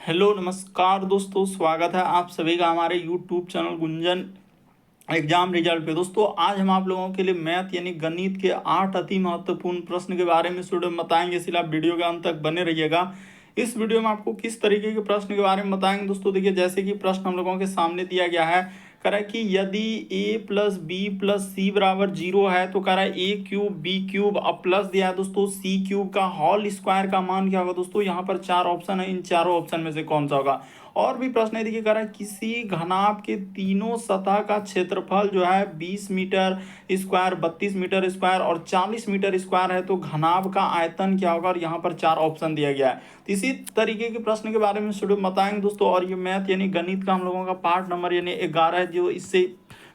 Hello नमस्कार दोस्तों, स्वागत है आप सभी का हमारे YouTube channel Gunjan exam result पे। दोस्तों आज हम आप लोगों के लिए मैथ यानी गणित के 8 अति महत्वपूर्ण प्रश्न के बारे में वीडियो में बताएंगे, इसलिए आप वीडियो के अंत तक बने रहिएगा। इस वीडियो में आपको किस तरीके के प्रश्न के बारे में बताएंगे दोस्तों। देखिए, जैसे कि प्रश्न हम लोगों के सामने दिया गया है, कह रहा है कि यदि a plus B plus C बराबर 0 है तो कह रहा है a क्यूब बी क्यूब, अब प्लस दिया है दोस्तों c क्यूब का होल स्क्वायर का मान क्या होगा दोस्तों। यहाँ पर 4 ऑप्शन है, इन चारों ऑप्शन में से कौन सा होगा। और भी प्रश्न है, देखिए कह रहा है किसी घनाभ के तीनों सतह का क्षेत्रफल जो है 20 मीटर स्क्वायर, 32 मीटर स्क्वायर और 40 मीटर स्क्वायर है, तो घनाभ का आयतन क्या होगा। और यहाँ पर 4 ऑप्शन दिया गया है। तो इसी तरीके के प्रश्न के बारे में वीडियो में बताएंगे दोस्तों। और ये मैथ यानी गणित का हम लोगों का पार्ट नंबर यानी 11 है। जो इससे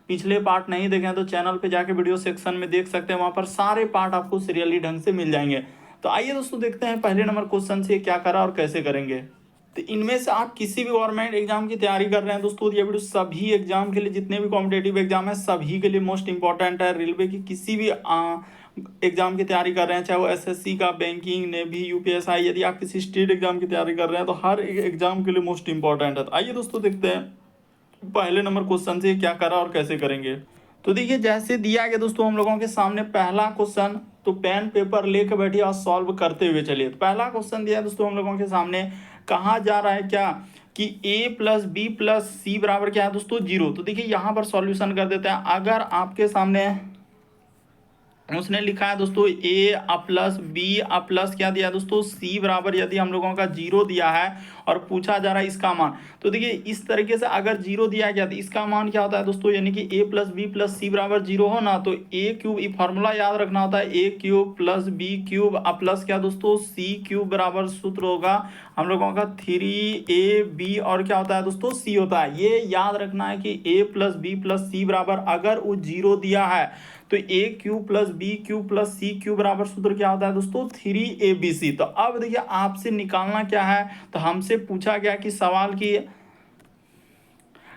पिछले पार्ट नहीं देखे हैं तो चैनल पे जाके वीडियो सेक्शन में देख सकते हैं, वहां पर सारे पार्ट आपको सीरियली ढंग से मिल जाएंगे। तो आइए दोस्तों देखते हैं पहले नंबर क्वेश्चन से क्या करा और कैसे करेंगे। तो इनमें से आप किसी भी गवर्नमेंट एग्जाम की तैयारी कर रहे हैं दोस्तों, ये वीडियो सभी एग्जाम के लिए, जितने भी कॉम्पिटेटिव एग्जाम है सभी के लिए मोस्ट इंपॉर्टेंट है। रेलवे की किसी भी एग्जाम की तैयारी कर रहे हैं, चाहे वो एसएससी का, बैंकिंग, नेवी, यूपीएसआई, यदि आप किसी स्टेट एग्जाम की तैयारी कर रहे हैं तो हर एक एग्जाम के लिए मोस्ट इंपॉर्टेंट है। तो आइए दोस्तों देखते हैं पहले नंबर क्वेश्चन से क्या करा और कैसे करेंगे। तो देखिए, जैसे दिया गया दोस्तों हम लोगों के सामने पहला क्वेश्चन, तो पेन पेपर लेकर बैठिए और सॉल्व करते हुए चलिए। तो पहला क्वेश्चन दिया है दोस्तों हम लोगों के सामने, कहा जा रहा है क्या कि a plus B plus C बराबर क्या है दोस्तों 0। तो देखिए यहाँ पर सॉल्यूशन कर देते हैं। अगर आपके सामने उसने लिखा है दोस्तों a प्लस बी प्लस क्या दिया है दोस्तों c बराबर, यदि हम लोगों का 0 दिया है और पूछा जा रहा है इसका मान, तो देखिए इस तरीके से अगर 0 दिया गया तो इसका मान क्या होता है दोस्तों, यानी कि a plus B plus C बराबर 0 हो ना, तो a क्यूब, ये फॉर्मूला याद रखना होता है, a cube plus B cube plus क्या दोस्तों c क्यूब बराबर सूत्र होगा हम लोगों का 3ab और क्या होता है दोस्तों c होता है। ये याद रखना है कि a plus B plus C बराबर, अगर वो 0 दिया है तो a cube plus B cube plus C cube बराबर सूत्र क्या होता है दोस्तों 3abc। तो अब देखिए आपसे निकालना क्या है, तो हमसे पूछा गया कि सवाल की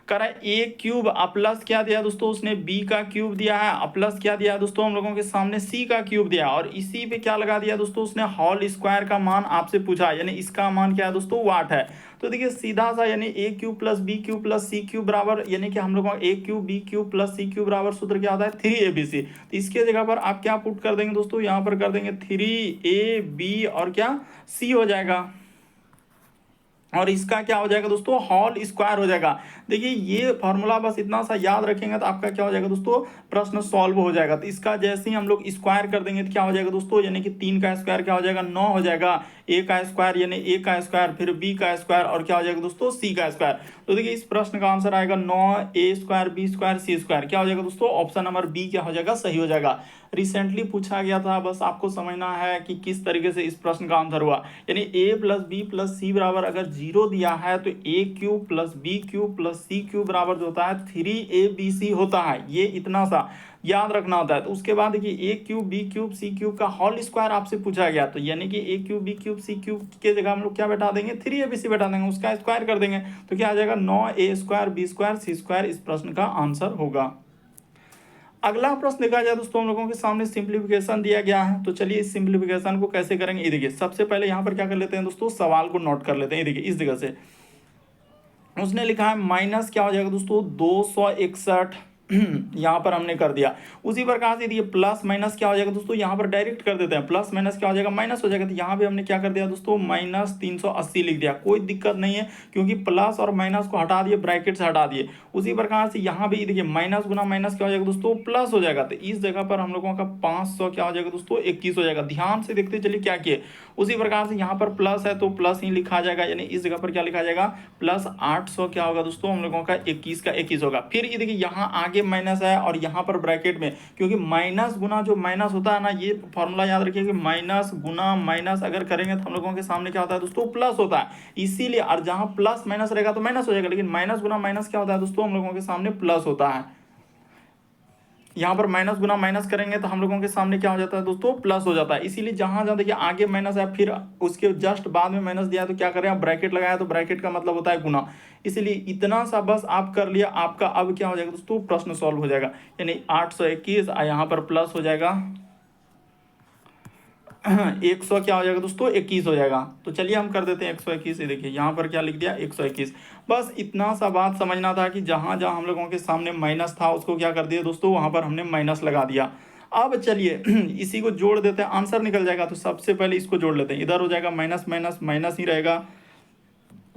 करा ए क्यूब प्लस क्या दिया दोस्तों उसने बी का क्यूब दिया है, प्लस क्या दिया दोस्तों हम लोगों के सामने सी का क्यूब दिया, और इसी पे क्या लगा दिया दोस्तों उसने होल स्क्वायर का मान आपसे पूछा, यानी इसका मान क्या है दोस्तों वाट है। तो देखिए सीधा सा, यानी a cube plus B cube plus C cube बराबर, यानी कि हम लोगों का a cube B cube plus C cube बराबर सूत्र क्या होता है 3abc। तो इसके जगह पर आप क्या पुट कर देंगे दोस्तों, यहाँ पर कर देंगे 3ab और क्या सी हो जाएगा, और इसका क्या हो जाएगा दोस्तों होल स्क्वायर हो जाएगा। देखिए ये फॉर्मूला बस इतना सा याद रखेंगे तो आपका क्या हो जाएगा दोस्तों, प्रश्न सॉल्व हो जाएगा। तो इसका जैसे ही हम लोग स्क्वायर कर देंगे तो क्या हो जाएगा दोस्तों, यानी कि 3 का स्क्वायर क्या हो जाएगा 9 हो जाएगा, a का स्क्वायर यानी a का स्क्वायर, फिर b का स्क्वायर और क्या हो जाएगा दोस्तों c का स्क्वायर। तो देखिए इस प्रश्न का आंसर आएगा 9a square b square c square, क्या हो जाएगा दोस्तों ऑप्शन नंबर बी क्या हो जाएगा सही हो जाएगा। रिसेंटली पूछा गया था, बस आपको समझना है कि किस तरीके से इस प्रश्न का आंसर हुआ। यानी a plus B plus C बराबर अगर 0 दिया है तो a cube plus B cube plus C cube बराबर जो होता है 3abc होता है, ये इतना सा याद रखना होता है। तो उसके बाद देखिए a cube B cube C cube का होल स्क्वायर आपसे पूछा गया, तो यानी कि a cube B cube C cube के जगह हम लोग क्या बैठा देंगे 3abc बैठा देंगे, उसका स्क्वायर कर देंगे, तो क्या आ जाएगा 9a स्क्वायर बी स्क्वायर सी स्क्वायर, इस प्रश्न का आंसर होगा। अगला प्रश्न देखा जाए दोस्तों हम लोगों के सामने सिंप्लीफिकेशन दिया गया है। तो चलिए इस सिंप्लीफिकेशन को कैसे करेंगे, ये देखिए सबसे पहले यहाँ पर क्या कर लेते हैं दोस्तों, सवाल को नोट कर लेते हैं। ये देखिए इस जगह से उसने लिखा है माइनस क्या हो जाएगा दोस्तों 261, यहाँ पर हमने कर दिया। उसी प्रकार से देखिए प्लस माइनस क्या हो जाएगा दोस्तों, यहाँ पर डायरेक्ट कर देते हैं, प्लस माइनस क्या हो जाएगा माइनस हो जाएगा। तो यहाँ पे हमने क्या कर दिया दोस्तों माइनस 380 लिख दिया, कोई दिक्कत नहीं है क्योंकि प्लस और माइनस को हटा दिए, ब्रैकेट से हटा दिए। उसी प्रकार से यहाँ भी देखिए माइनस गुना माइनस क्या हो जाएगा दोस्तों प्लस हो जाएगा, तो इस जगह पर हम लोगों का 500 क्या हो जाएगा दोस्तों 21 हो जाएगा। ध्यान से देखते चलिए क्या किए, उसी प्रकार से यहाँ पर प्लस है तो प्लस ही लिखा जाएगा, यानी इस जगह पर क्या लिखा जाएगा प्लस 800 क्या होगा दोस्तों हम लोगों का 21 का 21 होगा। फिर ये देखिए यहाँ आगे माइनस है और यहाँ पर ब्रैकेट में, क्योंकि माइनस गुना जो माइनस होता है ना, ये फॉर्मूला याद रखिए कि माइनस गुना माइनस अगर करेंगे तो हम लोगों के सामने क्या होता है दोस्तों प्लस होता है, इसीलिए, और जहां प्लस माइनस रहेगा तो माइनस हो जाएगा, लेकिन माइनस गुना माइनस क्या होता है दोस्तों हम लोगों के सामने प्लस होता है। यहाँ पर माइनस गुना माइनस करेंगे तो हम लोगों के सामने क्या हो जाता है दोस्तों प्लस हो जाता है। इसीलिए जहां जहां देखिए आगे माइनस है फिर उसके जस्ट बाद में माइनस दिया है तो क्या करें आप ब्रैकेट लगाया, तो ब्रैकेट का मतलब होता है गुना, इसलिए इतना सा बस आप कर लिया, आपका अब क्या हो जाएगा दोस्तों प्रश्न सॉल्व हो जाएगा, यानी 821 यहाँ पर प्लस हो जाएगा 100 क्या हो जाएगा दोस्तों 21 हो जाएगा। तो चलिए हम कर देते हैं 121। ये देखिए यहाँ पर क्या लिख दिया 121। बस इतना सा बात समझना था कि जहाँ जहाँ हम लोगों के सामने माइनस था उसको क्या कर दिया दोस्तों, वहाँ पर हमने माइनस लगा दिया। अब चलिए इसी को जोड़ देते हैं, आंसर निकल जाएगा। तो सबसे पहले इसको जोड़ लेते हैं, इधर हो जाएगा माइनस माइनस माइनस ही रहेगा,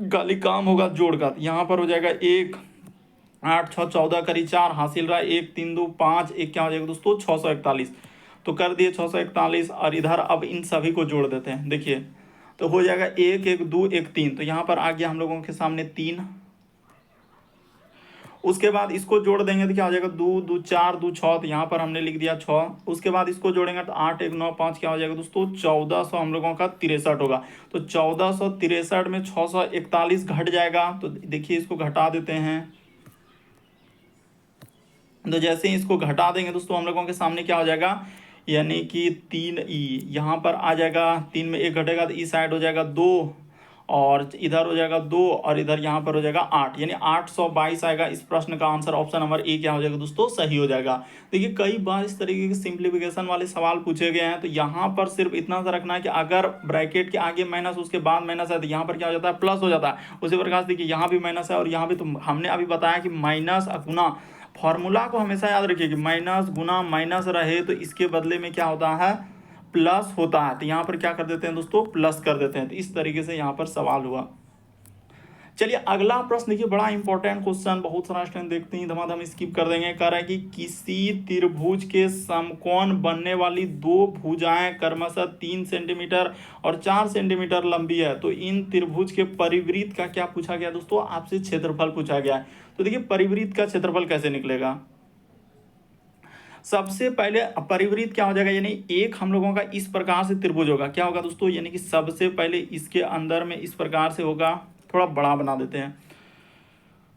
खाली काम होगा जोड़ का। यहाँ पर हो जाएगा 1 8 6 14 करी 4 हासिल रहा, 1 3 2 5 1 क्या हो जाएगा दोस्तों 641। तो कर दिए 641। और इधर अब इन सभी को जोड़ देते हैं, देखिए तो हो जाएगा 1 1 2 1 3। तो यहाँ पर आ गया हम लोगों के सामने 3। उसके बाद इसको जोड़ देंगे तो क्या हो जाएगा 2 2 4 2 6। तो यहाँ पर हमने लिख दिया 6। उसके बाद इसको जोड़ेंगे तो 8 1 9 5 क्या हो जाएगा दोस्तों 1400 हम लोगों का 63 होगा। तो 1463 में 641 घट जाएगा। तो देखिए इसको घटा देते हैं। तो जैसे ही इसको घटा देंगे दोस्तों हम लोगों के सामने क्या हो जाएगा, यानी कि 3 यहाँ पर आ जाएगा, 3 में 1 घटेगा तो इस साइड हो जाएगा 2, और इधर हो जाएगा 2, और इधर यहाँ पर हो जाएगा 8, यानी 822 आएगा। इस प्रश्न का आंसर ऑप्शन नंबर ए क्या हो जाएगा दोस्तों, सही हो जाएगा। देखिए कई बार इस तरीके के सिंप्लीफिकेशन वाले सवाल पूछे गए हैं। तो यहाँ पर सिर्फ इतना सा रखना है कि अगर ब्रैकेट के आगे माइनस उसके बाद माइनस है तो यहाँ पर क्या हो जाता है प्लस हो जाता है। उसी प्रकार से देखिए यहाँ भी माइनस है और यहाँ भी। तो हमने अभी बताया कि माइनस गुना, फॉर्मूला को हमेशा याद रखिए कि माइनस गुना माइनस रहे तो इसके बदले में क्या होता है, प्लस होता है। तो यहाँ पर क्या कर देते हैं दोस्तों, प्लस कर देते हैं। तो इस तरीके से यहाँ पर सवाल हुआ। चलिए अगला प्रश्न देखिए, बड़ा इंपॉर्टेंट क्वेश्चन, बहुत सारा स्टूडेंट देखते ही धमाधम स्किप कर देंगे। कह रहा है कि किसी त्रिभुज के समकोण बनने वाली दो भुजाएं क्रमशः 3 सेंटीमीटर और 4 सेंटीमीटर लंबी है। तो इन त्रिभुज के परिवृत्त का क्या पूछा गया दोस्तों, आपसे क्षेत्रफल पूछा गया है। तो देखिए परिवृत्त का क्षेत्रफल कैसे निकलेगा। सबसे पहले परिवृत्त क्या हो जाएगा, यानी एक हम लोगों का इस प्रकार से त्रिभुज होगा, क्या होगा दोस्तों, यानी कि सबसे पहले इसके अंदर में इस प्रकार से होगा, थोड़ा बड़ा बना देते हैं,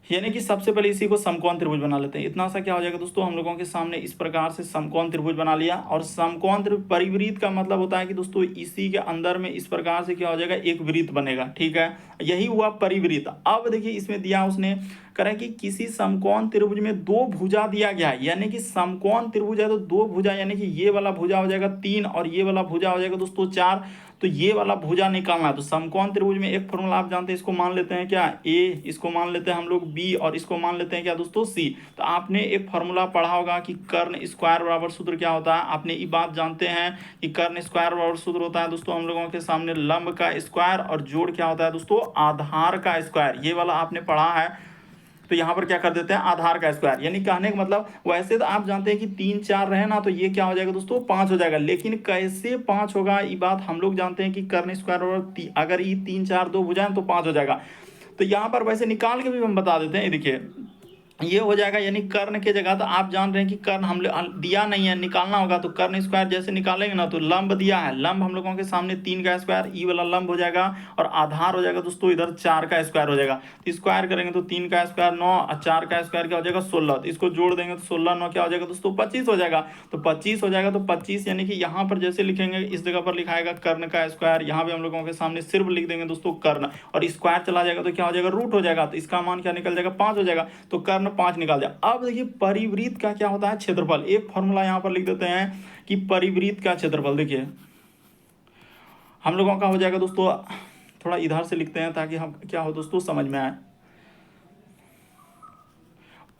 यानी कि सबसे पहले इसी को समकोण त्रिभुज बना लेते हैं। इतना सा क्या हो जाएगा दोस्तों, हम लोगों के सामने इस प्रकार से समकोण त्रिभुज बना लिया। और समकोण त्रिभुज परिवृत्त का मतलब होता है कि दोस्तों इसी के अंदर में इस प्रकार से क्या हो जाएगा, एक वृत्त बनेगा, ठीक है, यही हुआ परिवृत्त। अब देखिए इसमें दिया उसने, करें कि किसी समकोण त्रिभुज में दो भुजा दिया गया है, यानी कि समकोण त्रिभुज है तो दो भुजा, यानी कि ये वाला भुजा हो जाएगा 3 और ये वाला भुजा हो जाएगा दोस्तों 4। तो ये वाला भुजा निकालना है। तो समकोण त्रिभुज में एक फॉर्मूला आप जानते हैं, इसको मान लेते हैं क्या ए, इसको मान लेते हैं हम लोग बी, और इसको मान लेते हैं क्या दोस्तों सी। तो आपने एक फॉर्मूला पढ़ा होगा कि कर्ण स्क्वायर बराबर सूत्र क्या होता है, आपने ये बात जानते हैं कि कर्ण स्क्वायर बराबर सूत्र होता है दोस्तों हम लोगों के सामने लंब का स्क्वायर, और जोड़ क्या होता है दोस्तों आधार का स्क्वायर, ये वाला आपने पढ़ा है। तो यहाँ पर क्या कर देते हैं आधार का स्क्वायर, यानी कहने का मतलब वैसे तो आप जानते हैं कि 3 4 रहे ना तो ये क्या हो जाएगा दोस्तों 5 हो जाएगा, लेकिन कैसे 5 होगा ये बात हम लोग जानते हैं कि कर्ण स्क्वायर और अगर ये 3 4 2 भुजाएं तो 5 हो जाएगा। तो यहाँ पर वैसे निकाल के भी हम बता देते हैं, ये देखिए ये हो जाएगा, यानी कर्ण के जगह तो आप जान रहे हैं कि कर्ण हम दिया नहीं है, निकालना होगा। तो कर्ण स्क्वायर जैसे निकालेंगे ना, तो लंब दिया है, लंब हम लोगों के सामने 3 का स्क्वायर, ई वाला लंब हो जाएगा, और आधार हो जाएगा दोस्तों इधर 4 का स्क्वायर हो जाएगा। तो स्क्वायर करेंगे तो 3 का स्क्वायर 9 और 4 का स्क्वायर क्या हो जाएगा 16। तो इसको जोड़ देंगे तो 16 9 क्या हो जाएगा दोस्तों 25 हो जाएगा। तो 25 हो जाएगा, तो 25 यानी कि यहाँ पर जैसे लिखेंगे इस जगह पर लिखाएगा कर्ण का स्क्वायर, यहाँ पे हम लोगों के सामने सिर्फ लिख देंगे दोस्तों कर्ण, और स्क्वायर चला जाएगा तो क्या हो जाएगा रूट हो जाएगा। तो इसका मान क्या निकल जाएगा 5 हो जाएगा। तो कर्ण 5 निकाल जाए। अब देखिए परिवृत्त का क्या होता है क्षेत्रफल, एक फॉर्मूला यहां पर लिख देते हैं कि परिवृत्त का क्षेत्रफल देखिए हम लोगों का हो जाएगा दोस्तों, थोड़ा इधर से लिखते हैं ताकि हम क्या हो दोस्तों समझ में आए।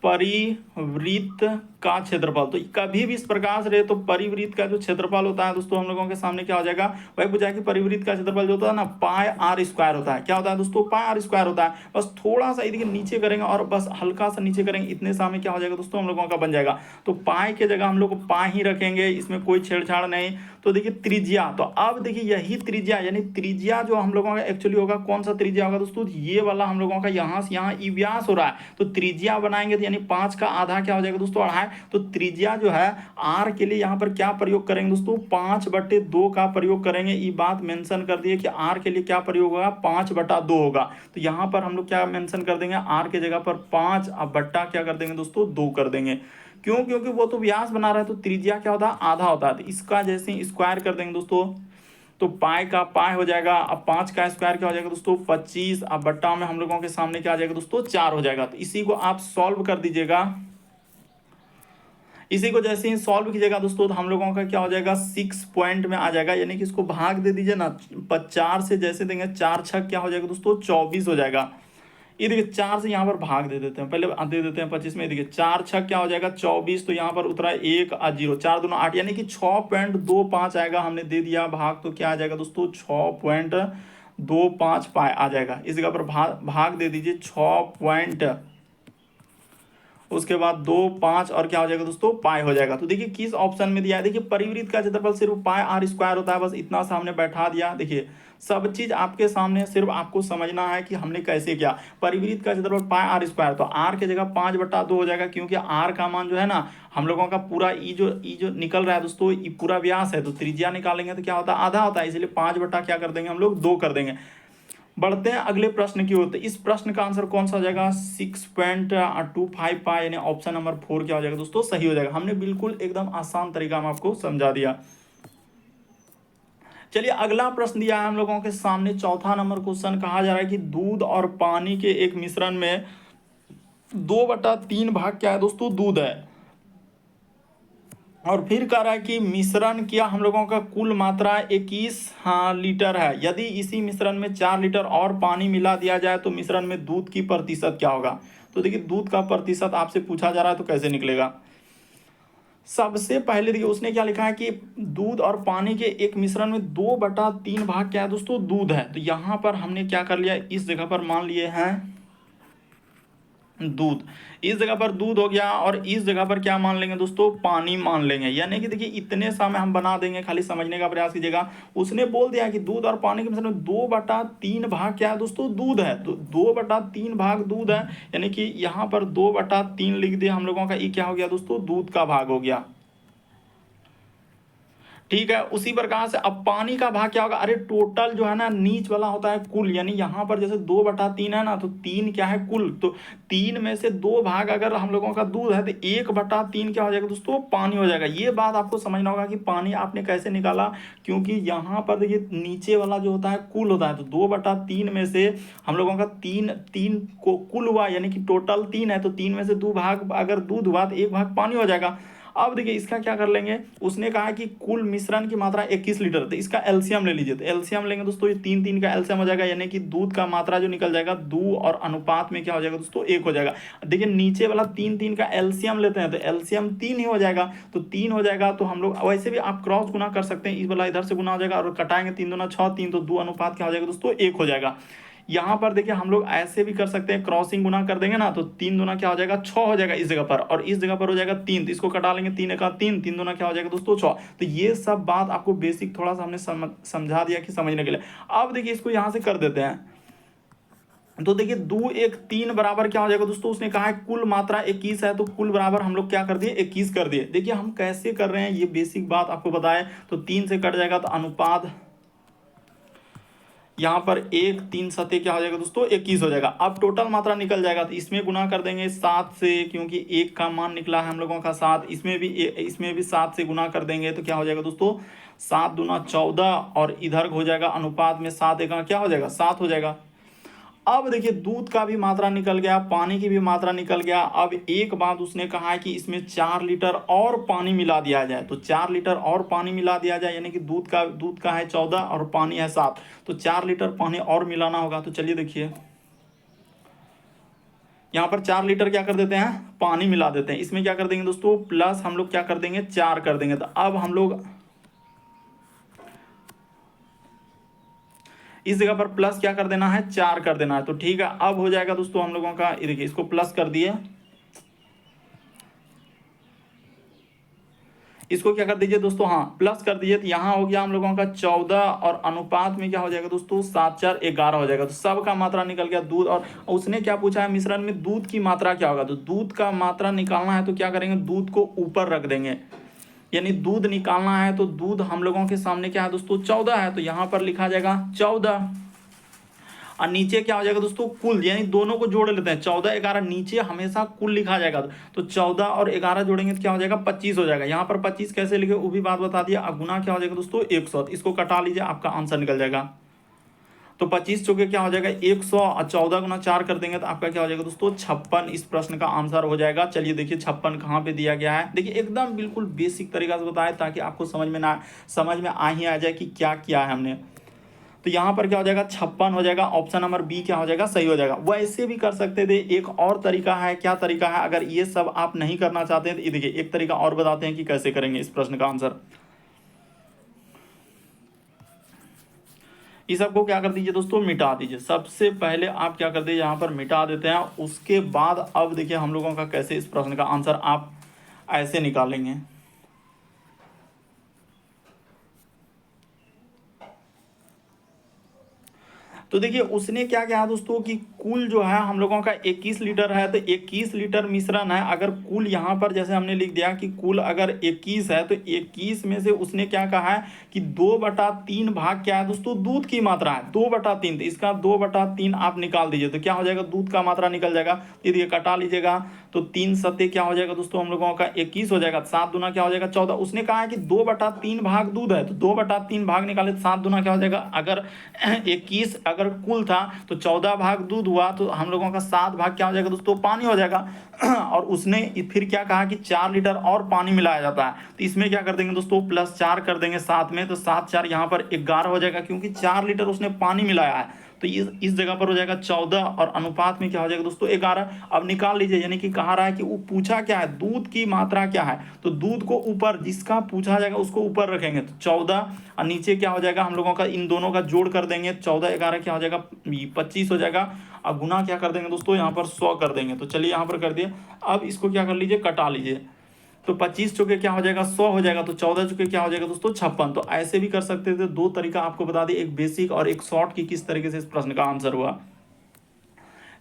परिवृत्त का क्षेत्रफल, तो कभी भी इस प्रकार से रहे तो परिवृत्त का जो क्षेत्रफल होता है दोस्तों हम लोगों के सामने क्या हो जाएगा, वही पूछा है कि परिवृत्त का क्षेत्रफल जो होता है ना पाई आर स्क्वायर होता है। क्या होता है दोस्तों पाई आर स्क्वायर होता है। बस थोड़ा सा इधर नीचे करेंगे और बस हल्का सा नीचे करेंगे, इतने सामने क्या हो जाएगा दोस्तों हम लोगों का बन जाएगा। तो पाई के जगह हम लोग पाई ही रखेंगे, इसमें कोई छेड़छाड़ नहीं। तो देखिए त्रिज्या, तो अब देखिए यही त्रिज्या, यानी त्रिज्या जो हम लोगों का एक्चुअली होगा, कौन सा त्रिज्या होगा दोस्तों, ये वाला हम लोगों का यहाँ से यहाँ ई व्यास हो रहा है। तो त्रिज्या बनाएंगे तो यानी 5 का आधा क्या हो जाएगा दोस्तों 2.5। तो त्रिज्या जो है आर के लिए यहाँ पर क्या प्रयोग करेंगे दोस्तों 5/2 का प्रयोग करेंगे। ये बात मेंशन कर दिए कि आर के लिए क्या प्रयोग होगा 5/2 होगा। तो यहाँ पर हम लोग क्या मेंशन कर देंगे, आर के जगह पर 5 अब बट्टा क्या कर देंगे दोस्तों 2 कर देंगे। क्यों, क्योंकि वो तो व्यास बना रहा है, तो त्रिज्या क्या होता है आधा होता है। तो इसका जैसे ही स्क्वायर कर देंगे दोस्तों तो पाई का पाई हो जाएगा। अब 5 का स्क्वायर क्या हो जाएगा दोस्तों 25, अब बट्टा में हम लोगों के सामने क्या आ जाएगा दोस्तों 4 हो जाएगा। तो इसी को आप सॉल्व कर दीजिएगा। इसी को जैसे ही सॉल्व कीजिएगा दोस्तों तो हम लोगों का क्या हो जाएगा 6 पॉइंट में आ जाएगा, यानी कि इसको भाग दे दीजिए ना 4 से, जैसे देंगे 4 छक क्या हो जाएगा दोस्तों 24 हो जाएगा। ये देखिए 4 से यहाँ पर भाग दे देते हैं, पहले दे देते हैं 25 में। देखिए 4 छक क्या हो जाएगा 24, तो यहाँ पर उतरा 1 और 0, 4 दूना 8, यानी कि 6.25 आएगा। हमने दे दिया भाग, तो क्या आ जाएगा दोस्तों 6.25 पाए आ जाएगा। इस जगह पर भाग दे दीजिए 6 उसके बाद 2 5 और क्या हो जाएगा दोस्तों पाई हो जाएगा। तो देखिए किस ऑप्शन में दिया है, देखिए परिवृत्त का क्षेत्रफल सिर्फ पाई आर स्क्वायर होता है, बस इतना सा हमने बैठा दिया। देखिए सब चीज आपके सामने, सिर्फ आपको समझना है कि हमने कैसे किया। परिवृत्त का क्षेत्रफल पाई आर स्क्वायर, तो आर की जगह 5/2 हो जाएगा, क्योंकि आर का मान जो है ना हम लोगों का पूरा ई जो निकल रहा है दोस्तों, ये पूरा व्यास है, तो त्रिज्या निकालेंगे तो क्या होता है आधा होता है, इसलिए 5 क्या कर देंगे हम लोग 2 कर देंगे। बढ़ते हैं अगले प्रश्न की ओर। तो इस प्रश्न का आंसर कौन सा हो जाएगा 6.25 पाई, यानी ऑप्शन नंबर 4 क्या हो जाएगा दोस्तों सही हो जाएगा। हमने बिल्कुल एकदम आसान तरीका में आपको समझा दिया। चलिए अगला प्रश्न दिया है हम लोगों के सामने, चौथा नंबर क्वेश्चन। कहा जा रहा है कि दूध और पानी के एक मिश्रण में 2/3 भाग क्या है दोस्तों दूध है, और फिर कह रहा है कि मिश्रण किया हम लोगों का कुल मात्रा 21 लीटर है। यदि इसी मिश्रण में 4 लीटर और पानी मिला दिया जाए तो मिश्रण में दूध की प्रतिशत क्या होगा। तो देखिए दूध का प्रतिशत आपसे पूछा जा रहा है, तो कैसे निकलेगा। सबसे पहले देखिए उसने क्या लिखा है कि दूध और पानी के एक मिश्रण में 2/3 भाग क्या है दोस्तों दूध है। तो यहाँ पर हमने क्या कर लिया, इस जगह पर मान लिए हैं दूध, इस जगह पर दूध हो गया, और इस जगह पर क्या मान लेंगे दोस्तों पानी मान लेंगे। यानी कि देखिए इतने समय हम बना देंगे, खाली समझने का प्रयास कीजिएगा। उसने बोल दिया कि दूध और पानी के मिश्रण में 2/3 भाग क्या है दोस्तों दूध है, तो 2/3 भाग दूध है, यानी कि यहाँ पर 2/3 लिख दिया हम लोगों का, ये क्या हो गया दोस्तों दूध का भाग हो गया। ठीक है, उसी प्रकार से अब पानी का भाग क्या होगा, अरे टोटल जो है ना नीच वाला होता है कुल, यानी यहाँ पर जैसे 2/3 है ना, तो 3 क्या है कुल, तो 3 में से 2 भाग अगर हम लोगों का दूध है तो 1/3 क्या हो जाएगा दोस्तों पानी हो जाएगा। ये बात आपको समझना होगा कि पानी आपने कैसे निकाला, क्योंकि यहाँ पर देखिए नीचे वाला जो होता है कुल होता है, तो 2/3 में से हम लोगों का 3 को कुल हुआ, यानी कि टोटल 3 है, तो 3 में से 2 भाग अगर दूध हुआ तो 1 भाग पानी हो जाएगा। अब देखिए इसका क्या कर लेंगे, उसने कहा कि कुल मिश्रण की मात्रा 21 लीटर, तो इसका एलसीएम ले लीजिए। तो एलसीएम लेंगे दोस्तों, ये 3 का एलसीएम हो जाएगा, यानी कि दूध का मात्रा जो निकल जाएगा 2 और अनुपात में क्या हो जाएगा दोस्तों 1 हो जाएगा। देखिए नीचे वाला 3 का एलसीएम लेते हैं तो एलसीएम 3 ही हो जाएगा, तो 3 हो जाएगा। तो हम लोग वैसे भी आप क्रॉस गुना कर सकते हैं, इस वाला इधर से गुना हो जाएगा और कटाएंगे 3 दूना 6, 3 तो 2 अनुपात क्या हो जाएगा दोस्तों 1 हो जाएगा। यहाँ पर देखिए हम लोग ऐसे भी कर सकते हैं, क्रॉसिंग गुना कर देंगे ना, तो 3 दूना क्या हो जाएगा 6 हो जाएगा इस जगह पर, और इस जगह पर हो जाएगा 3, तो इसको कटा लेंगे 3 का 3, 3 दूना क्या हो जाएगा दोस्तों 6। तो ये सब बात आपको बेसिक थोड़ा सा हमने समझा दिया कि समझने के लिए। अब देखिए इसको यहाँ से कर देते हैं, तो देखिए 2 1 3 बराबर क्या हो जाएगा दोस्तों, उसने कहा है कुल मात्रा 21 है, तो कुल बराबर हम लोग क्या कर दिए 21 कर दिए। देखिए हम कैसे कर रहे हैं ये बेसिक बात आपको बताएं, तो 3 से कट जाएगा तो अनुपात यहाँ पर 1 3 सते क्या हो जाएगा दोस्तों 21 हो जाएगा। अब टोटल मात्रा निकल जाएगा, तो इसमें गुना कर देंगे 7 से, क्योंकि 1 का मान निकला है हम लोगों का 7, इसमें भी 7 से गुना कर देंगे, तो क्या हो जाएगा दोस्तों 7 दूना 14, और इधर हो जाएगा अनुपात में 7 1 क्या हो जाएगा 7 हो जाएगा। अब देखिए दूध का भी मात्रा निकल गया, पानी की भी मात्रा निकल गया। अब एक बात उसने कहा है कि इसमें 4 लीटर और पानी मिला दिया जाए, तो 4 लीटर और पानी मिला दिया जाए, यानी कि दूध का है 14 और पानी है 7, तो 4 लीटर पानी और मिलाना होगा। तो चलिए देखिए यहाँ पर 4 लीटर क्या कर देते हैं पानी मिला देते हैं, इसमें क्या कर देंगे दोस्तों प्लस हम लोग क्या कर देंगे 4 कर देंगे। तो अब हम लोग इस जगह पर प्लस क्या कर देना है 4 कर देना है, तो ठीक है। अब हो जाएगा दोस्तों हम लोगों का, देखिए इसको प्लस कर दिए, इसको क्या कर दीजिए दोस्तों हाँ प्लस कर दीजिए, तो यहाँ हो गया हम लोगों का 14, और अनुपात में क्या हो जाएगा दोस्तों 7 4 11 हो जाएगा। तो सब का मात्रा निकल गया दूध, और उसने क्या पूछा है मिश्रण में दूध की मात्रा क्या होगा, तो दूध का मात्रा निकालना है तो क्या करेंगे दूध को ऊपर रख देंगे, यानी दूध निकालना है तो दूध हम लोगों के सामने क्या है दोस्तों 14 है, तो यहाँ पर लिखा जाएगा 14, और नीचे क्या हो जाएगा दोस्तों कुल, यानी दोनों को जोड़ लेते हैं 14 11, नीचे हमेशा कुल लिखा जाएगा, तो 14 और 11 जोड़ेंगे तो क्या हो जाएगा 25 हो जाएगा। यहाँ पर 25 कैसे लिखे वो भी बात बता दिया। अब गुना क्या हो जाएगा दोस्तों 100, इसको कटा लीजिए आपका आंसर निकल जाएगा। तो 25 चौके क्या हो जाएगा 114 गुना 4 कर देंगे तो आपका क्या हो जाएगा दोस्तों 56। इस प्रश्न का आंसर हो जाएगा। चलिए देखिए 56 कहाँ पे दिया गया है। देखिए एकदम बिल्कुल बेसिक तरीका से बताया ताकि आपको समझ में आ ही आ जाए कि क्या किया है हमने। तो यहाँ पर क्या हो जाएगा 56 हो जाएगा। ऑप्शन नंबर बी क्या हो जाएगा सही हो जाएगा। वैसे भी कर सकते थे। एक और तरीका है। क्या तरीका है? अगर ये सब आप नहीं करना चाहते हैं तो ये देखिए एक तरीका और बताते हैं कि कैसे करेंगे इस प्रश्न का आंसर। इस सबको क्या कर दीजिए दोस्तों मिटा दीजिए। सबसे पहले आप क्या कर दीजिए यहाँ पर मिटा देते हैं। उसके बाद अब देखिए हम लोगों का कैसे इस प्रश्न का आंसर आप ऐसे निकालेंगे। तो देखिए उसने क्या किया दोस्तों कि कुल जो है हम लोगों का 21 लीटर है तो 21 लीटर मिश्रण है। अगर कुल यहाँ पर जैसे हमने लिख दिया कि कुल अगर 21 है तो 21 में से उसने क्या कहा है कि 2/3 भाग क्या है दोस्तों दूध की मात्रा है 2/3। तो इसका 2/3 आप निकाल दीजिए तो क्या हो जाएगा दूध का मात्रा निकल जाएगा। ये देखिए कटा लीजिएगा तो 3 सत्ते क्या हो जाएगा दोस्तों हम लोगों का 21 हो जाएगा। 7 दूना क्या हो जाएगा 14। उसने कहा है कि 2/3 भाग दूध है तो 2/3 भाग निकाले तो 7 दूना क्या हो जाएगा। अगर 21 अगर कुल था तो 14 भाग दूध हुआ तो हम लोगों का 7 भाग क्या हो जाएगा दोस्तों पानी हो जाएगा। और उसने फिर क्या कहा कि 4 लीटर और पानी मिलाया जाता है। तो इसमें क्या कर देंगे दोस्तों +4 कर देंगे साथ में तो 7 4 यहाँ पर 11 हो जाएगा क्योंकि 4 लीटर उसने पानी मिलाया है। तो इस जगह पर हो जाएगा 14 और अनुपात में क्या हो जाएगा दोस्तों 11। अब निकाल लीजिए यानी कि कहा रहा है कि वो पूछा क्या है दूध की मात्रा क्या है। तो दूध को ऊपर जिसका पूछा जाएगा उसको ऊपर रखेंगे तो 14 और नीचे क्या हो जाएगा हम लोगों का इन दोनों का जोड़ कर देंगे 14 11 क्या हो जाएगा 25 हो जाएगा। अब गुना क्या कर देंगे दोस्तों यहाँ पर 100 कर देंगे। तो चलिए यहाँ पर कर दिए। अब इसको क्या कर लीजिए कटा लीजिए तो 25 चौके क्या हो जाएगा 100 हो जाएगा तो 14 चौके क्या हो जाएगा दोस्तों 56। तो ऐसे भी कर सकते थे। दो तरीका आपको बता दिए एक बेसिक और एक शॉर्ट की किस तरीके से इस प्रश्न का आंसर हुआ।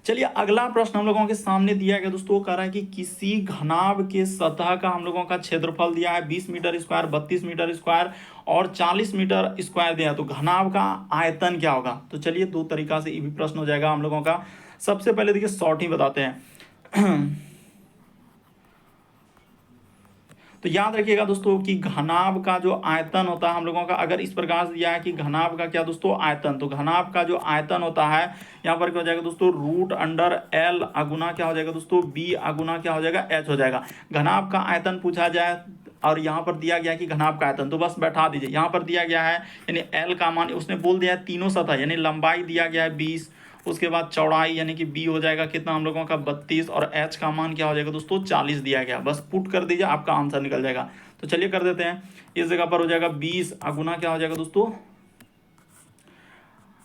चलिए अगला प्रश्न हम लोगों के सामने दिया गया दोस्तों कह रहा है कि किसी घनाभ के सतह का हम लोगों का क्षेत्रफल दिया है 20 मीटर स्क्वायर 32 मीटर स्क्वायर और 40 मीटर स्क्वायर दिया है। तो घनाभ का आयतन क्या होगा। तो चलिए दो तरीका से ये भी प्रश्न हो जाएगा हम लोगों का। सबसे पहले देखिए शॉर्ट ही बताते हैं। तो याद रखिएगा दोस्तों कि घनाभ का जो आयतन होता है हम लोगों का अगर इस प्रकार से दिया है कि घनाभ का क्या दोस्तों आयतन। तो घनाभ का जो आयतन होता है यहाँ पर क्या हो जाएगा दोस्तों √L अगुना क्या हो जाएगा दोस्तों B अगुना क्या हो जाएगा H हो जाएगा। घनाभ का आयतन पूछा जाए और यहाँ पर दिया गया कि घनाभ का आयतन तो बस बैठा दीजिए। यहाँ पर दिया गया है यानी L का मान उसने बोल दिया है तीनों सतह यानी लंबाई दिया गया है 20 उसके बाद चौड़ाई यानी कि बी हो जाएगा कितना हम लोगों का 32 और एच का मान क्या हो जाएगा दोस्तों 40 दिया गया। बस पुट कर दीजिए आपका आंसर निकल जाएगा। तो चलिए कर देते हैं। इस जगह पर हो जाएगा 20 अगुना क्या हो जाएगा दोस्तों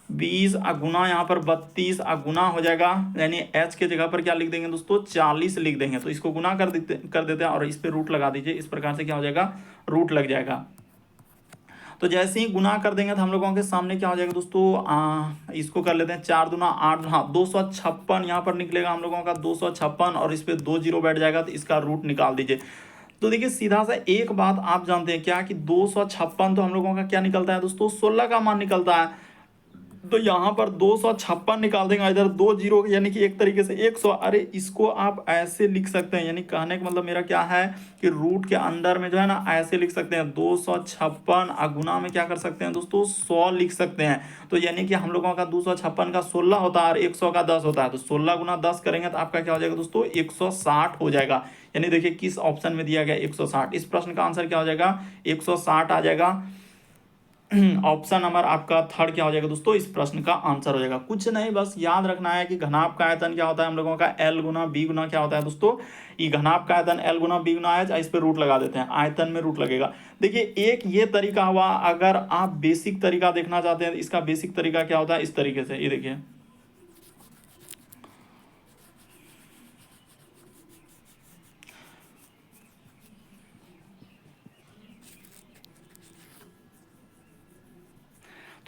20 अगुना यहाँ पर 32 अगुना हो जाएगा यानी एच के जगह पर क्या लिख देंगे दोस्तों 40 लिख देंगे। तो इसको गुना कर देते हैं और इस पर रूट लगा दीजिए। इस प्रकार से क्या हो जाएगा रूट लग जाएगा। तो जैसे ही गुना कर देंगे तो हम लोगों के सामने क्या हो जाएगा दोस्तों इसको कर लेते हैं 4 दूना 8 हाँ 256 यहाँ पर निकलेगा हम लोगों का 256 और इस पर 2 जीरो बैठ जाएगा तो इसका रूट निकाल दीजिए। तो देखिए सीधा सा एक बात आप जानते हैं क्या कि 256 तो हम लोगों का क्या निकलता है दोस्तों 16 का मान निकलता है। तो यहाँ पर 256 निकाल देंगे इधर 2 जीरो यानी कि एक तरीके से 100। अरे इसको आप ऐसे लिख सकते हैं यानी कहने का मतलब मेरा क्या है कि रूट के अंदर में जो है ना ऐसे लिख सकते हैं 256 अगुना में क्या कर सकते हैं दोस्तों 100 लिख सकते हैं। तो यानी कि हम लोगों का 256 का 16 होता है और 100 का 10 होता है। तो 16 गुना 10 करेंगे तो आपका क्या हो जाएगा दोस्तों 160 हो जाएगा। यानी देखिए किस ऑप्शन में दिया गया 160। इस प्रश्न का आंसर क्या हो जाएगा 160 आ जाएगा। ऑप्शन नंबर आपका थर्ड क्या हो जाएगा दोस्तों इस प्रश्न का आंसर हो जाएगा। कुछ नहीं बस याद रखना है कि घनाभ का आयतन क्या होता है हम लोगों का L गुना B गुना क्या होता है दोस्तों ये घनाभ का आयतन L गुना B गुना H। इस पे रूट लगा देते हैं आयतन में रूट लगेगा। देखिए एक ये तरीका हुआ। अगर आप बेसिक तरीका देखना चाहते हैं इसका बेसिक तरीका क्या होता है इस तरीके से ये देखिए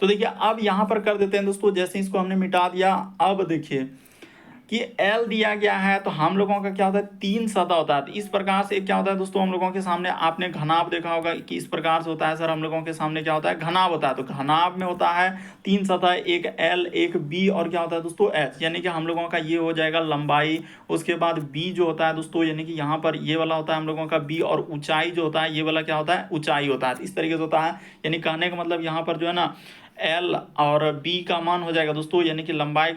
तो देखिए अब यहां पर कर देते हैं दोस्तों। जैसे इसको हमने मिटा दिया अब देखिए कि L दिया गया है तो हम लोगों का क्या होता है 3 सतह होता है। तो इस प्रकार से क्या होता है दोस्तों हम लोगों के सामने आपने घनाभ देखा होगा कि इस प्रकार से होता है सर हम लोगों के सामने क्या होता है घनाभ होता है। तो घनाभ में होता है 3 सतह एक L एक B और क्या होता है दोस्तों H। यानी कि हम लोगों का ये हो जाएगा लंबाई। उसके बाद B जो होता है दोस्तों यानी कि यहाँ पर ये वाला होता है हम लोगों का B और ऊंचाई जो होता है ये वाला क्या होता है ऊंचाई होता है। इस तरीके से होता है यानी कहने का मतलब यहाँ पर जो है ना एल और बी का मान हो जाएगा दोस्तों, यानी कि लंबाई,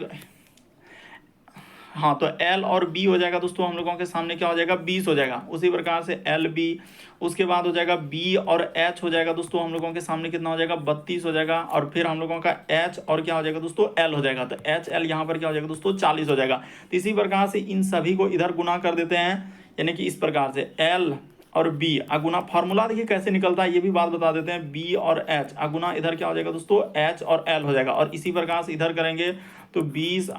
हाँ तो एल और बी हो जाएगा दोस्तों हम लोगों के सामने क्या हो जाएगा 20 हो जाएगा। उसी प्रकार से एल बी, उसके बाद हो जाएगा बी और एच हो जाएगा दोस्तों हम लोगों के सामने कितना हो जाएगा 32 हो जाएगा। और फिर हम लोगों का एच और क्या हो जाएगा दोस्तों एल हो जाएगा, तो एच एल यहाँ पर क्या हो जाएगा दोस्तों 40 हो जाएगा। तो इसी प्रकार से इन सभी को इधर गुना कर देते हैं, यानी कि इस प्रकार से एल और बी अगुना, फार्मूला देखिए कैसे निकलता है ये भी बात बता देते हैं। बी और एच अगुना इधर क्या हो जाएगा दोस्तों एच और एल हो जाएगा। और इसी प्रकार से इधर करेंगे तो 20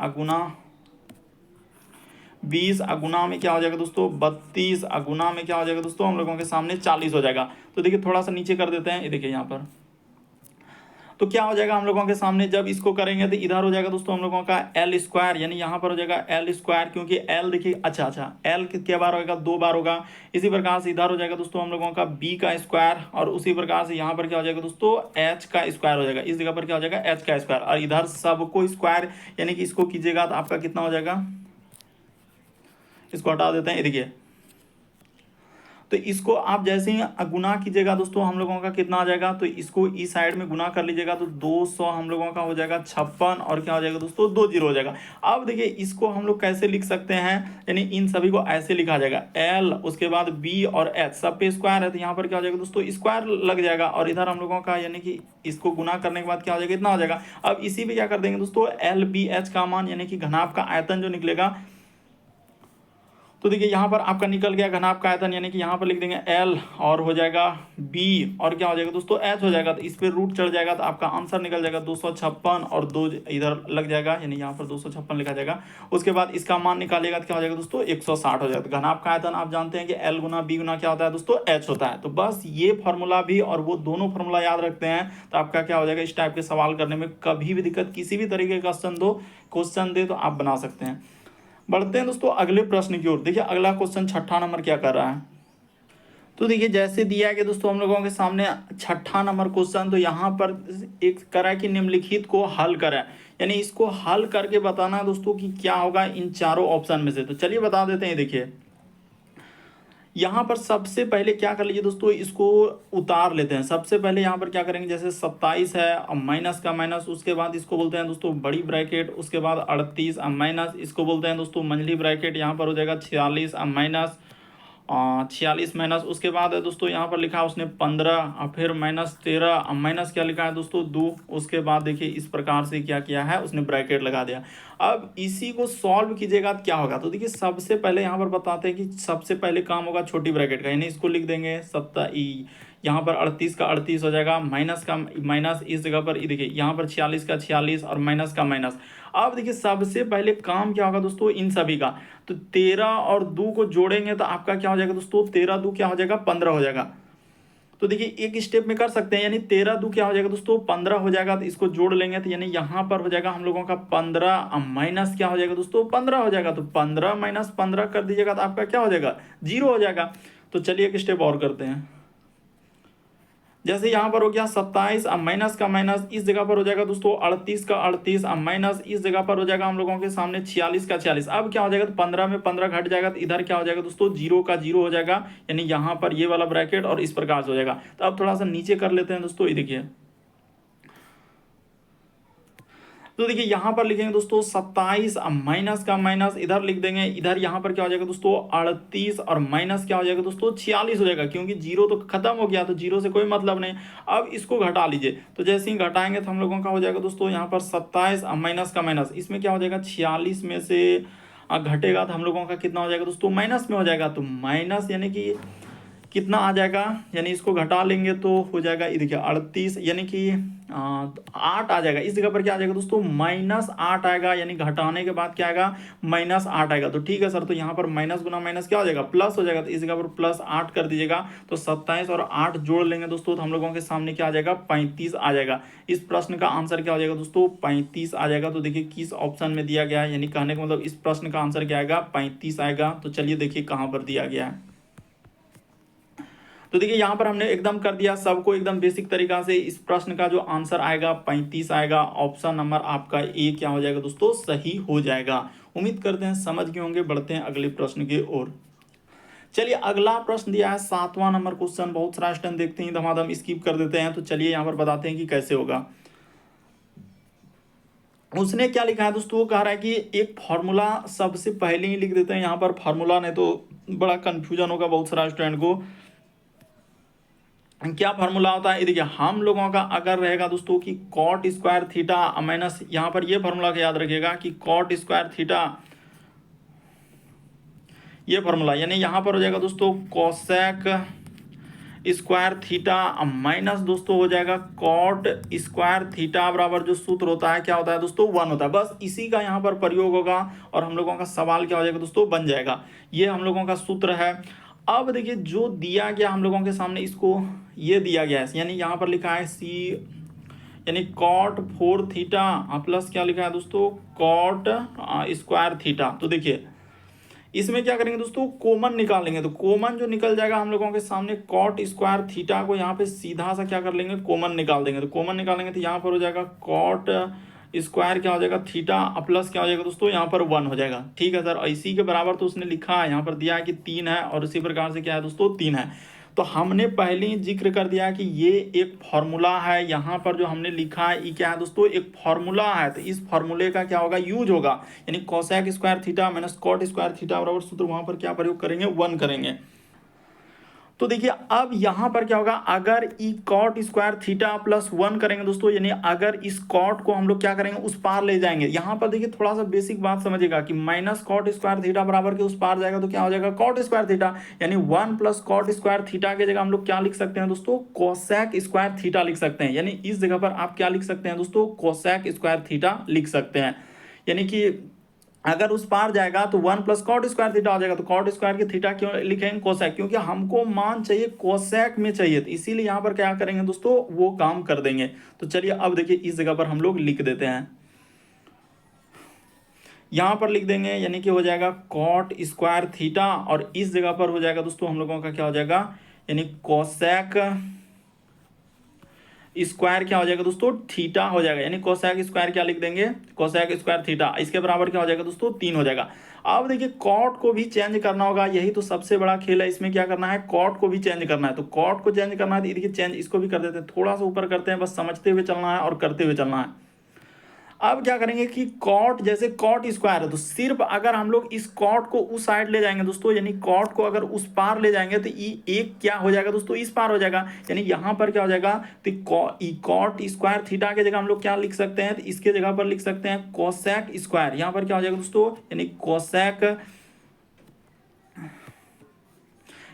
अगुना में क्या हो जाएगा दोस्तों 32 अगुना में क्या हो जाएगा दोस्तों हम लोगों के सामने 40 हो जाएगा। तो देखिए थोड़ा सा नीचे कर देते हैं, ये देखिए यहाँ पर तो क्या हो जाएगा हम लोगों के सामने जब इसको करेंगे तो इधर हो जाएगा दोस्तों हम लोगों का एल स्क्वायर, यानी यहाँ पर हो जाएगा एल स्क्वायर, क्योंकि एल देखिए अच्छा एल कितने बार होगा 2 बार होगा। इसी प्रकार से इधर हो जाएगा दोस्तों हम लोगों का बी का स्क्वायर, और उसी प्रकार से यहाँ पर क्या हो जाएगा दोस्तों एच का स्क्वायर हो जाएगा। इस जगह पर क्या हो जाएगा एच का स्क्वायर, और इधर सबको स्क्वायर यानी कि इसको कीजिएगा तो आपका कितना हो जाएगा, इसको हटा देते हैं, ये देखिए तो इसको आप जैसे ही गुना कीजिएगा दोस्तों हम लोगों का कितना आ जाएगा, तो इसको इस साइड में गुना कर लीजिएगा तो 200 हम लोगों का हो जाएगा 56, और क्या हो जाएगा दोस्तों 2 जीरो हो जाएगा। अब देखिए इसको हम लोग कैसे लिख सकते हैं, यानी इन सभी को ऐसे लिखा जाएगा एल, उसके बाद बी और एच सब पे स्क्वायर है तो यहाँ पर क्या हो जाएगा दोस्तों स्क्वायर लग जाएगा, और इधर हम लोगों का यानी कि इसको गुना करने के बाद क्या हो जाएगा इतना हो जाएगा। अब इसी पे क्या कर देंगे दोस्तों एल बी एच का मान, यानी कि घनाभ का आयतन जो निकलेगा, तो देखिए यहाँ पर आपका निकल गया घनाभ का आयतन, यानी कि यहाँ पर लिख देंगे एल और हो जाएगा बी और क्या हो जाएगा दोस्तों एच हो जाएगा, तो इस पर रूट चढ़ जाएगा तो आपका आंसर निकल जाएगा 256 और 2 इधर लग जाएगा, यानी यहाँ पर 256 लिखा जाएगा। उसके बाद इसका मान निकालेगा तो क्या हो जाएगा दोस्तों 160 हो जाएगा। घनाभ का आयतन आप जानते हैं कि एल गुना बी गुना क्या होता है दोस्तों एच होता है। तो बस ये फॉर्मूला भी और वो दोनों फॉर्मूला याद रखते हैं तो आपका क्या हो जाएगा, इस टाइप के सवाल करने में कभी भी दिक्कत, किसी भी तरीके का क्वेश्चन दे तो आप बना सकते हैं। बढ़ते हैं दोस्तों अगले प्रश्न की ओर। देखिए अगला क्वेश्चन 6ठा नंबर क्या कर रहा है, तो देखिए जैसे दिया है कि दोस्तों हम लोगों के सामने 6ठा नंबर क्वेश्चन, तो यहाँ पर एक करा कि निम्नलिखित को हल करें, यानी इसको हल करके बताना है दोस्तों कि क्या होगा इन चारों ऑप्शन में से। तो चलिए बता देते हैं। देखिए यहाँ पर सबसे पहले क्या कर लीजिए दोस्तों, इसको उतार लेते हैं। सबसे पहले यहाँ पर क्या करेंगे, जैसे 27 है अब माइनस का माइनस, उसके बाद इसको बोलते हैं दोस्तों बड़ी ब्रैकेट, उसके बाद 38 अब माइनस, इसको बोलते हैं दोस्तों मंझली ब्रैकेट, यहाँ पर हो जाएगा 46 अब माइनस 46 माइनस, उसके बाद है दोस्तों यहाँ पर लिखा है उसने 15 और फिर माइनस 13 अब माइनस क्या लिखा है दोस्तों 2, उसके बाद देखिए इस प्रकार से क्या किया है उसने ब्रैकेट लगा दिया। अब इसी को सॉल्व कीजिएगा तो क्या होगा, तो देखिए सबसे पहले यहाँ पर बताते हैं कि सबसे पहले काम होगा छोटी ब्रैकेट का, यानी इसको लिख देंगे 27, यहाँ पर 38 का 38 हो जाएगा, माइनस का माइनस इस जगह पर देखिए यहाँ पर 46 का 46 और माइनस का माइनस। अब देखिए सबसे पहले काम क्या होगा दोस्तों इन सभी का, तो 13 और 2 को जोड़ेंगे तो आपका क्या हो जाएगा दोस्तों 13 2 क्या हो जाएगा 15 हो जाएगा। तो देखिए एक स्टेप में कर सकते हैं, यानी 13 2 क्या हो जाएगा दोस्तों 15 हो जाएगा, तो इसको जोड़ लेंगे तो यानी यहाँ पर हो जाएगा हम लोगों का 15 माइनस क्या हो जाएगा दोस्तों 15 हो जाएगा, तो 15 माइनस 15 कर दीजिएगा तो आपका क्या हो जाएगा 0 हो जाएगा। तो चलिए एक स्टेप और करते हैं। जैसे यहाँ पर हो गया 27 अब माइनस का माइनस, इस जगह पर हो जाएगा दोस्तों 38 का 38 अब माइनस, इस जगह पर हो जाएगा हम लोगों के सामने 46 का 46। अब क्या हो जाएगा तो 15 में 15 घट जाएगा तो इधर क्या हो जाएगा दोस्तों 0 का 0 हो जाएगा, यानी यहाँ पर ये वाला ब्रैकेट और इस प्रकार से हो जाएगा। तो अब थोड़ा सा नीचे कर लेते हैं दोस्तों, ये देखिए तो देखिए यहाँ पर लिखेंगे दोस्तों 27 अब माइनस का माइनस इधर लिख देंगे, इधर यहाँ पर क्या हो जाएगा दोस्तों 38 और माइनस क्या हो जाएगा दोस्तों 46 हो जाएगा, क्योंकि 0 तो खत्म हो गया तो 0 से कोई मतलब नहीं। अब इसको घटा लीजिए, तो जैसे ही घटाएंगे तो हम लोगों का हो जाएगा दोस्तों यहाँ पर 27 अब माइनस का माइनस, इसमें क्या हो जाएगा 46 में से घटेगा तो हम लोगों का कितना हो जाएगा दोस्तों माइनस में हो जाएगा, तो माइनस यानी कि कितना आ जाएगा, यानी इसको घटा लेंगे तो हो जाएगा ये देखिए 38 यानी कि 8 आ जाएगा। इस जगह पर क्या आ जाएगा दोस्तों -8 आएगा, यानी घटाने के बाद क्या आएगा -8 आएगा। तो ठीक है सर, तो यहाँ पर माइनस गुना माइनस क्या हो जाएगा प्लस हो जाएगा, तो इस जगह पर +8 कर दीजिएगा। तो 27 और 8 जोड़ लेंगे दोस्तों तो हम लोगों के सामने क्या आ जाएगा 35 आ जाएगा। इस प्रश्न का आंसर क्या हो जाएगा दोस्तों 35 आ जाएगा। तो देखिए किस ऑप्शन में दिया गया है, यानी कहने का मतलब इस प्रश्न का आंसर क्या आएगा 35 आएगा। तो चलिए देखिए कहाँ पर दिया गया है। तो देखिए यहाँ पर हमने एकदम कर दिया सबको एकदम बेसिक तरीका से। इस प्रश्न का जो आंसर आएगा 35 आएगा। ऑप्शन नंबर आपका ए क्या हो जाएगा दोस्तों सही हो जाएगा। उम्मीद करते हैं समझ गए होंगे। बढ़ते हैं अगले प्रश्न की ओर। चलिए अगला प्रश्न दिया है 7वां नंबर क्वेश्चन। बहुत सारा स्टैंड देखते हैं धमाधम स्किप कर देते हैं। तो चलिए यहाँ पर बताते हैं कि कैसे होगा। उसने क्या लिखा है दोस्तों, वो कह रहा है कि एक फॉर्मूला सबसे पहले ही लिख देते हैं यहाँ पर फॉर्मूला, नहीं तो बड़ा कंफ्यूजन होगा बहुत सारा स्टूडेंट को। क्या फॉर्मूला होता है, ये देखिए हम लोगों का अगर रहेगा दोस्तों कि कॉट स्क्वायर थीटा माइनस, यहाँ पर ये फॉर्मूला का याद रखिएगा कि कॉट स्क्वायर थीटा, ये फॉर्मूला यानी यहाँ पर हो जाएगा दोस्तों कोसेक स्क्वायर थीटा माइनस दोस्तों हो जाएगा कॉट स्क्वायर थीटा बराबर जो सूत्र होता है क्या होता है दोस्तों 1 होता है। बस इसी का यहाँ पर प्रयोग होगा और हम लोगों का सवाल क्या हो जाएगा दोस्तों बन जाएगा। ये हम लोगों का सूत्र है। अब देखिए जो दिया गया हम लोगों के सामने, इसको ये दिया गया है यानी यहाँ पर लिखा है सी यानी कॉट 4 थीटा प्लस क्या लिखा है दोस्तों कॉट स्क्वायर थीटा। तो देखिए इसमें क्या करेंगे दोस्तों कॉमन निकालेंगे, तो कॉमन जो निकल जाएगा हम लोगों के सामने कॉट स्क्वायर थीटा को यहाँ पे सीधा सा क्या कर लेंगे कॉमन निकाल देंगे। तो कॉमन निकालेंगे तो यहाँ पर हो जाएगा कॉट स्क्वायर क्या हो जाएगा थीटा प्लस क्या हो जाएगा दोस्तों यहाँ पर 1 हो जाएगा। ठीक है सर, इसी के बराबर तो उसने लिखा है यहाँ पर दिया है कि 3 है और इसी प्रकार से क्या है दोस्तों 3 है। तो हमने पहले ही जिक्र कर दिया कि ये एक फॉर्मूला है, यहाँ पर जो हमने लिखा है ये क्या है दोस्तों एक फॉर्मूला है। तो इस फॉर्मूले का क्या होगा यूज होगा, यानी cosec square theta minus cot square theta बराबर सूत्र वहां पर क्या प्रयोग करेंगे 1 करेंगे। तो देखिए अब यहां पर क्या होगा, अगर ई कॉट स्क्वायर थीटा प्लस 1 करेंगे दोस्तों, यानी अगर इस कॉट को हम लोग क्या करेंगे उस पार ले जाएंगे। यहां पर देखिए थोड़ा सा बेसिक बात समझिएगा कि माइनस कॉट स्क्वायर थीटा बराबर के उस पार जाएगा तो क्या हो जाएगा कॉट स्क्वायर थीटा, यानी 1 प्लस कॉट स्क्वायर थीटा की जगह हम लोग क्या लिख सकते हैं दोस्तों कोसेक स्क्वायर थीटा लिख सकते हैं। यानी इस जगह पर आप क्या लिख सकते हैं दोस्तों कोसेक स्क्वायर थीटा लिख सकते हैं। यानी कि अगर उस पार जाएगा तो 1 प्लस कॉट स्क्वायर थीटा हो जाएगा। तो कॉट स्क्वायर की थीटा क्यों लिखेंगे कोसेक, क्योंकि हमको मान चाहिए कोसेक में चाहिए, तो इसीलिए यहां पर क्या करेंगे दोस्तों वो काम कर देंगे। तो चलिए अब देखिए इस जगह पर हम लोग लिख देते हैं, यहां पर लिख देंगे यानी कि हो जाएगा कॉट स्क्वायर थीटा और इस जगह पर हो जाएगा दोस्तों हम लोगों का क्या हो जाएगा यानी कोसेक स्क्वायर क्या हो जाएगा दोस्तों थीटा हो जाएगा। यानी कोसेक स्क्वायर क्या लिख देंगे कोसेक स्क्वायर थीटा, इसके बराबर क्या हो जाएगा दोस्तों 3 हो जाएगा। अब देखिए कॉट को भी चेंज करना होगा, यही तो सबसे बड़ा खेल है, इसमें क्या करना है कॉट को भी चेंज करना है। तो कॉट को चेंज करना है तो देखिए चेंज इसको भी कर देते हैं, थोड़ा सा ऊपर करते हैं, बस समझते हुए चलना है और करते हुए चलना है। अब क्या करेंगे कि कॉट जैसे कॉट स्क्वायर है तो सिर्फ अगर हम लोग इस कॉट को उस साइड ले जाएंगे दोस्तों, यानी कॉट को अगर उस पार ले जाएंगे तो ये एक क्या हो जाएगा दोस्तों इस पार हो जाएगा। यानी यहां पर क्या हो जाएगा तो कॉट स्क्वायर थीटा की जगह हम लोग क्या लिख सकते हैं, तो इसके जगह पर लिख सकते हैं कोसेक स्क्वायर। यहां पर क्या हो जाएगा दोस्तों यानी कोसेक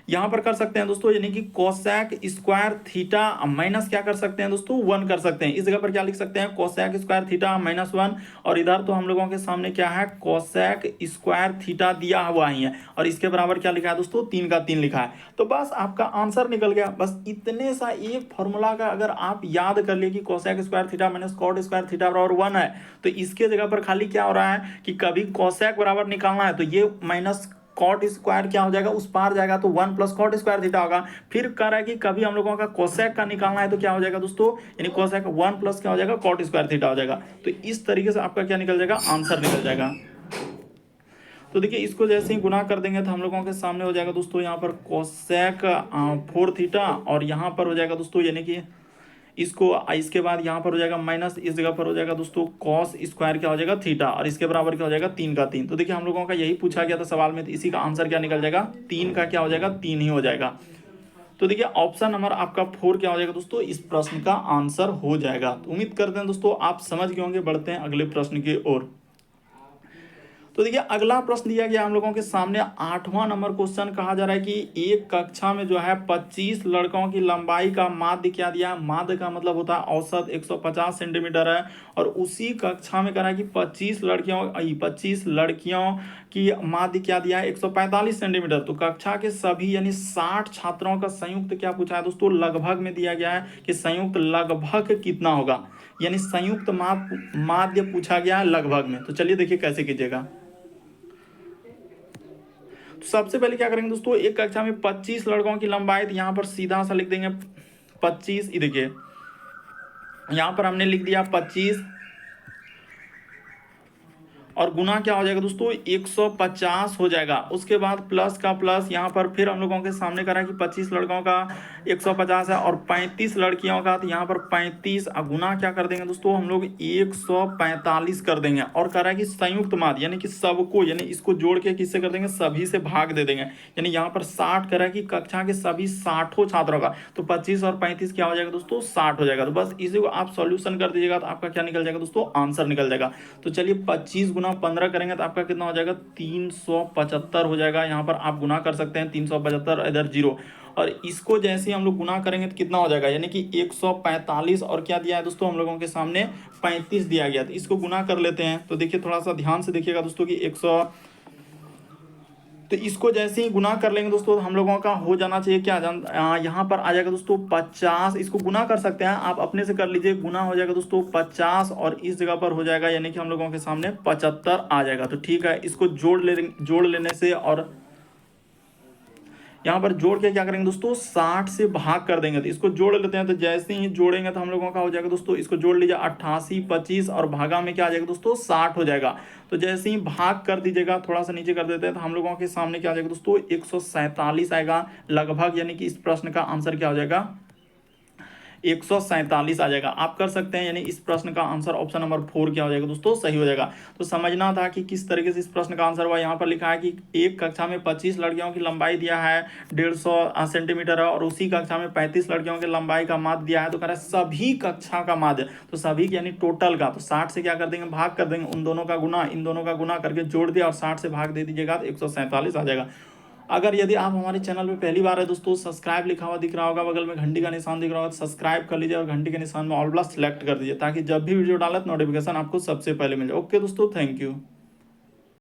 यहां पर कर सकते हैं दोस्तों यानी कि कोसेक स्क्वायर थीटा माइनस क्या कर सकते हैं दोस्तों 1 कर सकते हैं। इस जगह पर क्या लिख सकते हैं कोसेक स्क्वायर थीटा माइनस 1 और इधर तो हम लोगों के सामने क्या है कोसेक स्क्वायर थीटा दिया हुआ ही है और इसके बराबर क्या लिखा है दोस्तों 3 का 3 लिखा है। तो बस आपका आंसर निकल गया। बस इतने सा एक फॉर्मूला का अगर आप याद कर लिए कि cosec square theta minus cot square theta बराबर 1 है, तो इसके जगह पर खाली क्या हो रहा है कि कभी कोसेक बराबर निकालना है तो ये माइनस कॉट स्क्वायर क्या हो जाएगा उस पार जाएगा तो 1 प्लस कॉट स्क्वायर थीटा होगा। फिर कह रहा है कि कभी हम लोगों का कोसेक का निकालना है तो क्या हो जाएगा दोस्तों यानी कोसेक 1 प्लस क्या हो जाएगा कॉट स्क्वायर थीटा हो जाएगा। तो इस तरीके से आपका क्या निकल जाएगा आंसर निकल जाएगा। तो देखिए इसको जैसे ही गुना कर देंगे तो हम लोगों के सामने हो जाएगा दोस्तों यहाँ पर कोसेक 4 थीटा और यहाँ पर हो जाएगा दोस्तों यानी कि इसको इसके बाद यहाँ पर हो जाएगा माइनस, इस जगह पर हो जाएगा दोस्तों कॉस स्क्वायर क्या हो जाएगा थीटा और इसके बराबर क्या हो जाएगा 3 का 3। तो देखिए हम लोगों का यही पूछा गया था सवाल में, तो इसी का आंसर क्या निकल जाएगा 3 का क्या हो जाएगा 3 ही हो जाएगा। तो देखिए ऑप्शन नंबर आपका 4 क्या हो जाएगा दोस्तों इस प्रश्न का आंसर हो जाएगा। तो उम्मीद करते हैं दोस्तों आप समझ गए होंगे। बढ़ते हैं अगले प्रश्न की ओर। तो देखिए अगला प्रश्न दिया गया हम लोगों के सामने 8वां नंबर क्वेश्चन। कहा जा रहा है कि एक कक्षा में जो है 25 लड़कों की लंबाई का माध्य क्या दिया है। माध्य का मतलब होता है औसत 150 सेंटीमीटर है और उसी कक्षा में कह रहा है कि 25 लड़कियों की माध्य क्या दिया है 145 सेंटीमीटर। तो कक्षा के सभी यानी 60 छात्रों का संयुक्त क्या पूछा है दोस्तों लगभग में दिया गया है कि संयुक्त लगभग कितना होगा, यानी संयुक्त माध्य पूछा गया है लगभग में। तो चलिए देखिए कैसे कीजिएगा। तो सबसे पहले क्या करेंगे दोस्तों एक कक्षा में 25 लड़कों की लंबाई, तो यहाँ पर सीधा सा लिख देंगे 25। ये देखिए यहाँ पर हमने लिख दिया 25 और गुना क्या हो जाएगा दोस्तों 150 हो जाएगा। उसके बाद प्लस का प्लस यहाँ पर फिर हम लोगों के सामने करा कि 25 लड़कों का 150 है और 35 लड़कियों का, तो यहाँ पर 35 गुना क्या कर देंगे दोस्तों हम लोग 145 कर देंगे। और कह रहा है कि संयुक्त माध्य यानी कि सबको, यानी इसको जोड़ के किससे कर देंगे, सभी से भाग दे देंगे। यानी यहाँ पर 60 कह रहा है कि कक्षा के सभी 60 छात्रों का, तो 25 और 35 क्या हो जाएगा दोस्तों 60 हो जाएगा। तो बस इसी को आप सॉल्यूशन कर दीजिएगा तो आपका क्या निकल जाएगा दोस्तों, आंसर निकल जाएगा। तो चलिए 25 गुना 15 करेंगे तो आपका कितना हो जाएगा 375 हो जाएगा। यहाँ पर आप गुना कर सकते हैं 375, इधर जीरो, और इसको जैसे ही हम लोग गुना करेंगे तो कितना हो जाएगा, यानी कि 145 और क्या दिया है दोस्तों हम लोगों के सामने 35 दिया गया। तो इसको गुना कर लेते हैं। तो देखिए थोड़ा सा ध्यान से देखिएगा दोस्तों कि 100, तो इसको जैसे ही गुना कर लेंगे दोस्तों हम लोगों का हो जाना चाहिए क्या, यहाँ पर आ जाएगा दोस्तों 50। इसको गुना कर सकते हैं आप अपने से कर लीजिए, गुना हो जाएगा दोस्तों 50 और इस जगह पर हो जाएगा यानी कि हम लोगों के सामने 75 आ जाएगा। तो ठीक है, इसको जोड़ लेने से और यहाँ पर जोड़ के क्या करेंगे दोस्तों 60 से भाग कर देंगे। तो इसको जोड़ लेते हैं। तो जैसे ही जोड़ेंगे तो हम लोगों का हो जाएगा दोस्तों, इसको जोड़ लीजिए 88, 25 और भागा में क्या आ जाएगा दोस्तों 60 हो जाएगा। तो जैसे ही भाग कर दीजिएगा, थोड़ा सा नीचे कर देते हैं, तो हम लोगों के सामने क्या आ जाएगा दोस्तों 147 आएगा लगभग। यानी कि इस प्रश्न का आंसर क्या हो जाएगा 147 आ जाएगा। आप कर सकते हैं, यानी इस प्रश्न का आंसर ऑप्शन नंबर 4 क्या हो जाएगा दोस्तों सही हो जाएगा। तो समझना था कि किस तरीके से इस प्रश्न का आंसर हुआ। यहाँ पर लिखा है कि एक कक्षा में 25 लड़कियों की लंबाई दिया है 150 सेंटीमीटर है और उसी कक्षा में 35 लड़कियों की लंबाई का माध्य दिया है। तो कह रहा है सभी कक्षा का माध्य, तो सभी यानी टोटल का, तो 60 से क्या कर देंगे भाग कर देंगे, उन दोनों का गुना इन दोनों का गुना करके जोड़ दिया और 60 से भाग दे दीजिएगा तो 147 आ जाएगा। अगर यदि आप हमारे चैनल पे पहली बार है दोस्तों, सब्सक्राइब लिखा हुआ दिख रहा होगा, बगल में घंटी का निशान दिख रहा होगा, सब्सक्राइब कर लीजिए और घंटी के निशान में ऑल प्लस सेलेक्ट कर दीजिए ताकि जब भी वीडियो डाले तो नोटिफिकेशन आपको सबसे पहले मिले। ओके दोस्तों, थैंक यू।